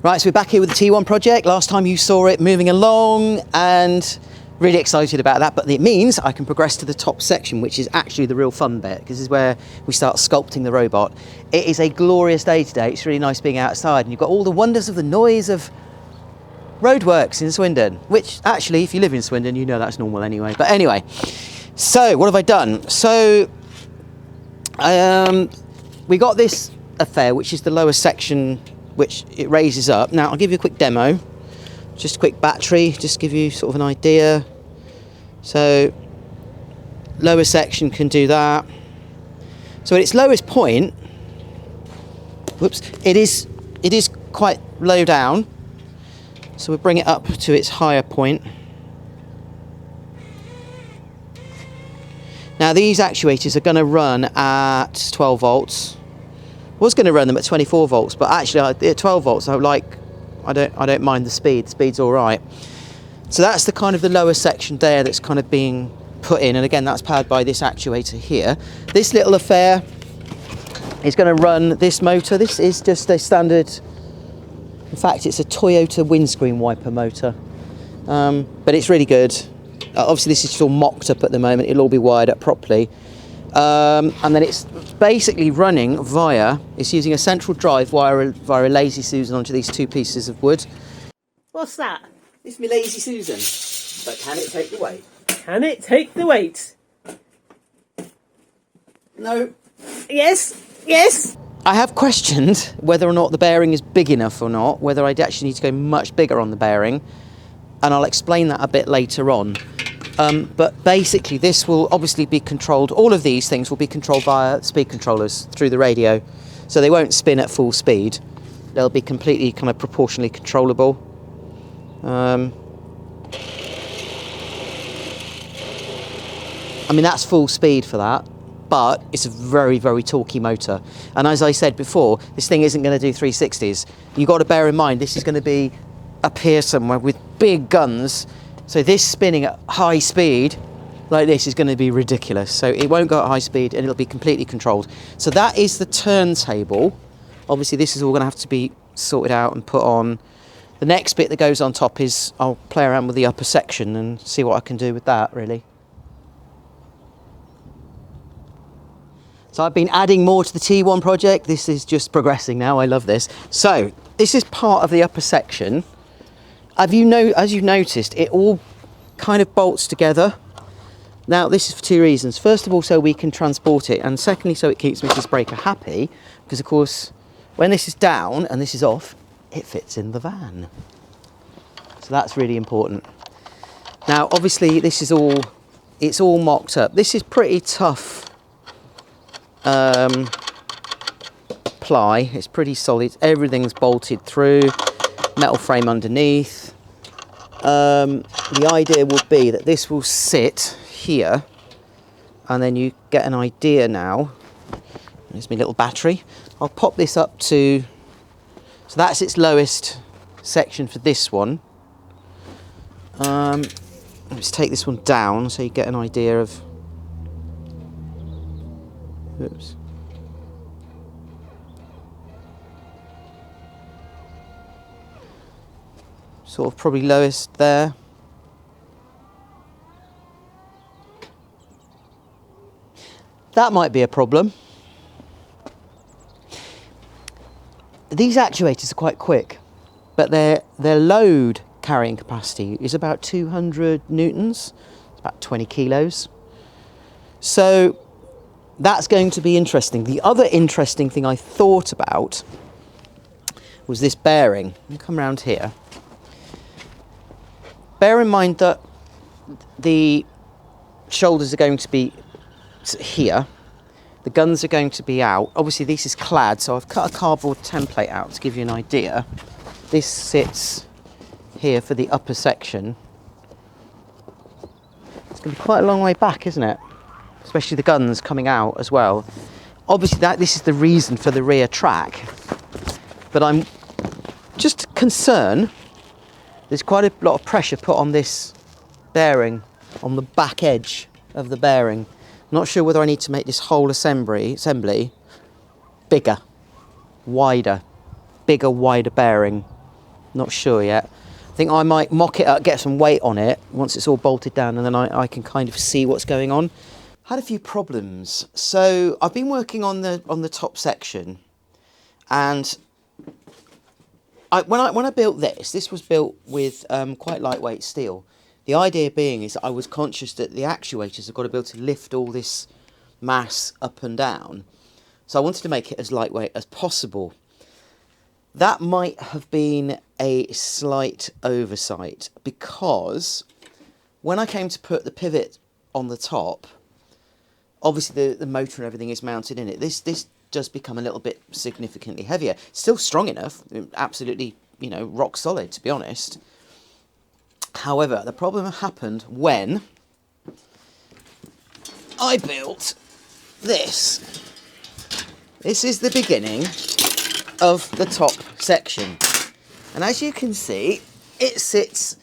Right, so we're back here with the T-1 project. Last time you saw it moving along, and really excited about that, but it means I can progress to the top section, which is actually the real fun bit, because this is where we start sculpting the robot. It is a glorious day today. It's really nice being outside, and you've got all the wonders of the noise of roadworks in Swindon, which actually, if you live in Swindon, you know that's normal anyway. But anyway, so what have I done? So we got this affair, which is the lower section, which it raises up. Now I'll give you a quick demo, just a quick battery, just give you sort of an idea. So lower section can do that. So at its lowest point, whoops, it is quite low down. So we'll bring it up to its higher point. Now these actuators are going to run at 12 volts. Was going to run them at 24 volts, but actually at 12 volts, I don't mind the speed. The speed's all right. So that's the kind of the lower section there that's kind of being put in, and again that's powered by this actuator here. This little affair is going to run this motor. This is just a standard. In fact, it's a Toyota windscreen wiper motor, but it's really good. Obviously, this is still mocked up at the moment. It'll all be wired up properly. And then it's basically running via, it's using a central drive via a Lazy Susan onto these two pieces of wood. What's that? It's my Lazy Susan. But can it take the weight? Can it take the weight? No. Yes, yes. I have questioned whether or not the bearing is big enough or not, whether I'd actually need to go much bigger on the bearing, and I'll explain that a bit later on. But basically this will obviously be controlled, all of these things will be controlled via speed controllers through the radio, so they won't spin at full speed. They'll be completely kind of proportionally controllable. I mean, that's full speed for that, but it's a very, very torquey motor. And as I said before, this thing isn't going to do 360s. You've got to bear in mind, this is going to be up here somewhere with big guns. So this spinning at high speed like this is going to be ridiculous. So it won't go at high speed and it'll be completely controlled. So that is the turntable. Obviously this is all going to have to be sorted out and put on. The next bit that goes on top is I'll play around with the upper section and see what I can do with that, really. So I've been adding more to the T1 project. This is just progressing now. I love this. So this is part of the upper section. As you've noticed, it all kind of bolts together. Now, this is for two reasons. First of all, so we can transport it, and secondly, so it keeps Mrs. Breaker happy, because of course, when this is down and this is off, it fits in the van. So that's really important. Now, obviously, this is it's all mocked up. This is pretty tough ply. It's pretty solid. Everything's bolted through. Metal frame underneath. The idea would be that this will sit here, and then you get an idea now. There's my little battery. I'll pop this up to, so that's its lowest section for this one. Let's take this one down so you get an idea of, oops. Sort of probably lowest there. That might be a problem. These actuators are quite quick, but their load carrying capacity is about 200 newtons, it's about 20 kilos. So that's going to be interesting. The other interesting thing I thought about was this bearing. Let me come around here. Bear in mind that the shoulders are going to be here, the guns are going to be out. Obviously this is clad, so I've cut a cardboard template out to give you an idea. This sits here for the upper section. It's going to be quite a long way back, isn't it? Especially the guns coming out as well. Obviously this is the reason for the rear track, but I'm just concerned. There's quite a lot of pressure put on this bearing, on the back edge of the bearing. I'm not sure whether I need to make this whole assembly bigger, wider, wider bearing. Not sure yet. I think I might mock it up, get some weight on it once it's all bolted down, and then I can kind of see what's going on. Had a few problems. So I've been working on the top section, and when I built this was built with quite lightweight steel. The idea being is I was conscious that the actuators have got to be able to lift all this mass up and down. So I wanted to make it as lightweight as possible. That might have been a slight oversight, because when I came to put the pivot on the top, obviously the motor and everything is mounted in it. This does become a little bit significantly heavier. Still strong enough, absolutely, you know, rock solid, to be honest. However, the problem happened when I built this. This is the beginning of the top section. And as you can see, it sits,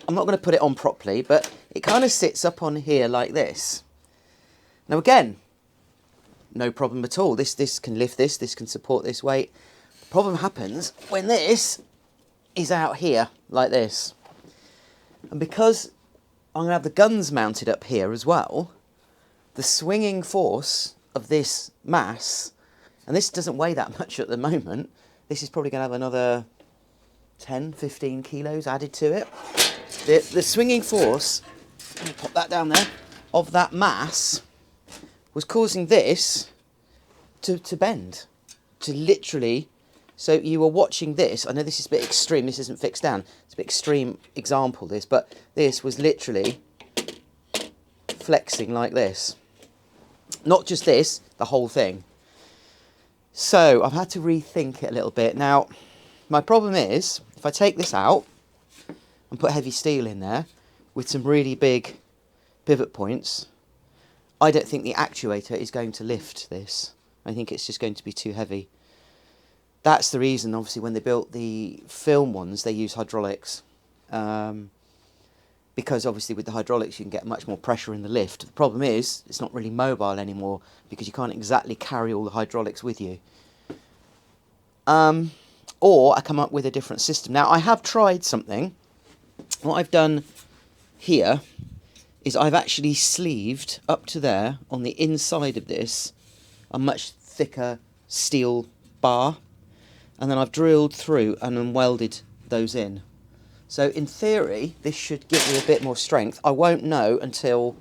I'm not going to put it on properly, but it kind of sits up on here like this. Now again, no problem at all. This can lift this can support this weight. The problem happens when this is out here like this. And because I'm going to have the guns mounted up here as well, the swinging force of this mass, and this doesn't weigh that much at the moment, this is probably going to have another 10, 15 kilos added to it. The swinging force, let me pop that down there, of that mass was causing this to bend, to literally, so you were watching this, I know this is a bit extreme, this isn't fixed down, it's a bit extreme example this, but this was literally flexing like this. Not just this, the whole thing. So I've had to rethink it a little bit. Now, my problem is, if I take this out and put heavy steel in there with some really big pivot points, I don't think the actuator is going to lift this. I think it's just going to be too heavy. That's the reason, obviously, when they built the film ones, they use hydraulics. Because obviously with the hydraulics you can get much more pressure in the lift. The problem is, it's not really mobile anymore because you can't exactly carry all the hydraulics with you. Or I come up with a different system. Now, I have tried something. What I've done here is I've actually sleeved up to there on the inside of this a much thicker steel bar, and then I've drilled through and then welded those in. So in theory this should give me a bit more strength. I won't know until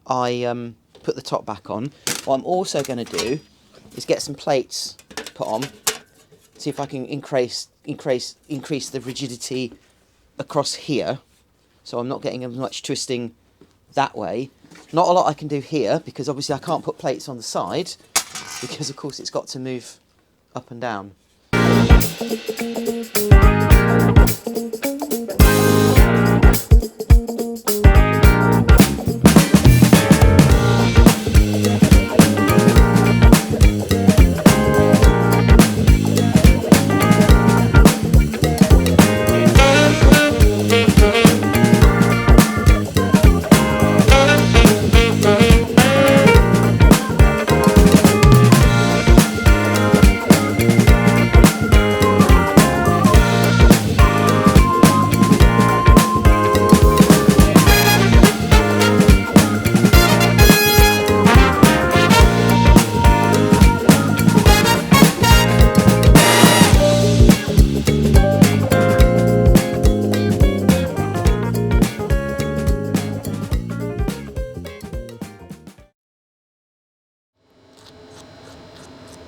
I put the top back on. What I'm also going to do is get some plates put on, see if I can increase the rigidity across here, so I'm not getting as much twisting that way. Not a lot I can do here because obviously I can't put plates on the side because of course it's got to move up and down.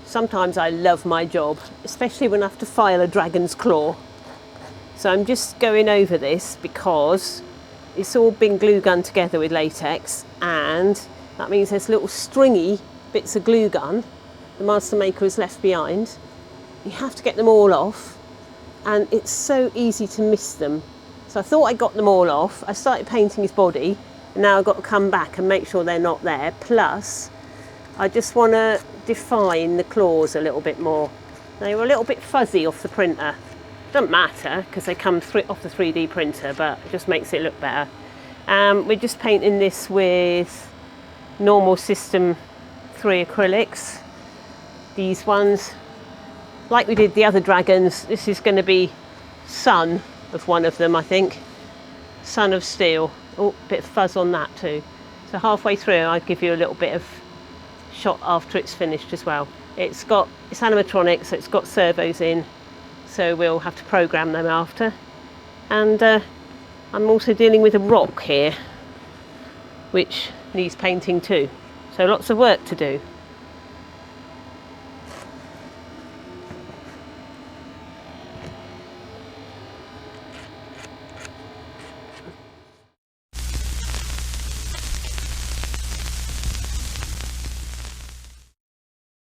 Sometimes I love my job, especially when I have to file a dragon's claw. So I'm just going over this because it's all been glue gun together with latex, and that means there's little stringy bits of glue gun the master maker has left behind. You have to get them all off, and it's so easy to miss them. So I thought I got them all off. I started painting his body, and now I've got to come back and make sure they're not there. Plus, I just want to define the claws a little bit more. They were a little bit fuzzy off the printer. Doesn't matter because they come off the 3D printer, but it just makes it look better. We're just painting this with normal System 3 acrylics. These ones, like we did the other dragons, this is going to be son of one of them, I think. Son of Steel. Oh, bit of fuzz on that too. So halfway through, I'll give you a little bit of shot after it's finished as well. It's animatronic, so it's got servos in, so we'll have to program them after. And I'm also dealing with a rock here, which needs painting too. So lots of work to do.